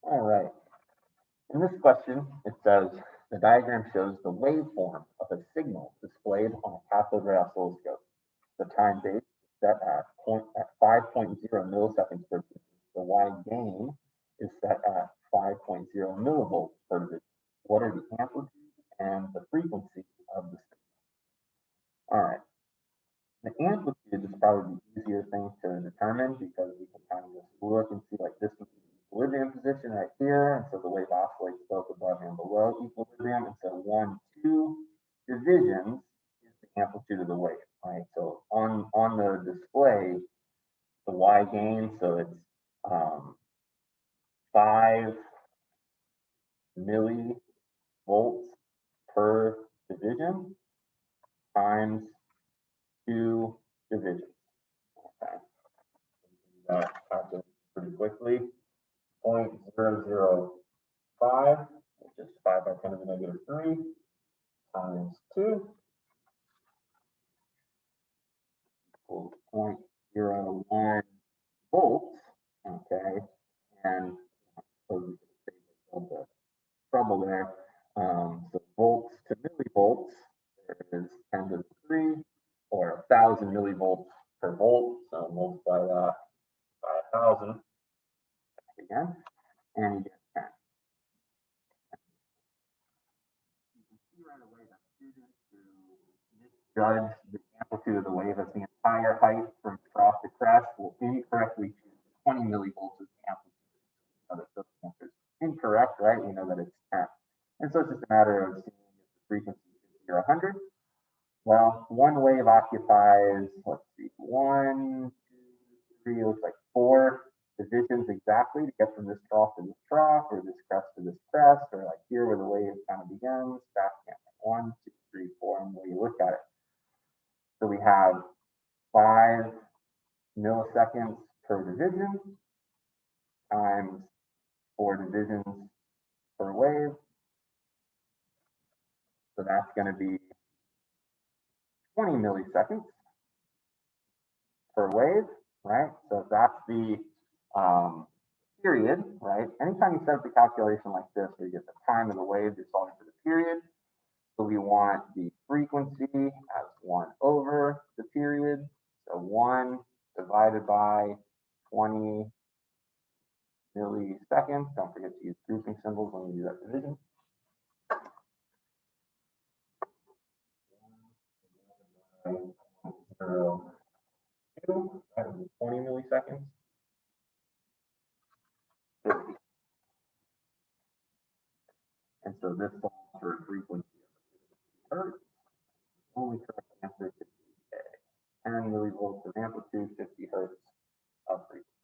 All right. In this question, it says the diagram shows the waveform of a signal displayed on a cathode ray oscilloscope. The time base is set at 5.0 milliseconds per division. The Y gain is set at 5.0 millivolts per division. What are the amplitude and the frequency of the signal? All right. The amplitude is probably the easier thing to determine because we can kind of just look and see like this is the equilibrium position right here. And so the wave oscillates both above and below equilibrium. And so 1, 2 divisions is the amplitude of the wave, right? So on the display, the Y gain, so it's 5 millivolts per division times 2 divisions. Okay. That calculates pretty quickly. 0.005, which is 5 by 10 to the negative 3, times 2 equals 0.01 volts. Okay, and so we can save the trouble there. So volts to millivolts, there is 10 to the 3, or 1,000 millivolts per volt. So multiply that by 1,000 again, and you get 10. You can see right away that students who misjudge the amplitude of the wave as the entire height from trough to crest will incorrectly choose 20 millivolts as the amplitude. So the answer is incorrect, right? We know that it's 10. And so it's just a matter of seeing if the frequency is 50 or 100. Well, one wave occupies, let's see, 1, 2, 3, it looks like 4 divisions exactly to get from this trough to this trough, or this crest to this crest, or like here where the wave kind of begins, back again, 1, 2, 3, 4, and the way you look at it. So we have 5 milliseconds per division times 4 divisions per wave. So that's going to be 20 milliseconds per wave, right? So that's the period, right? Anytime you set up the calculation like this, where you get the time of the wave, you're solving for the period. So we want the frequency as 1 over the period. So 1 divided by 20 milliseconds. Don't forget to use grouping symbols when you do that division. 0.02, that would be 20 milliseconds. 50. And so this solves for a frequency of 50 hertz. Only correct answer is 50K. 10 millivolts of amplitude, 50 hertz of frequency.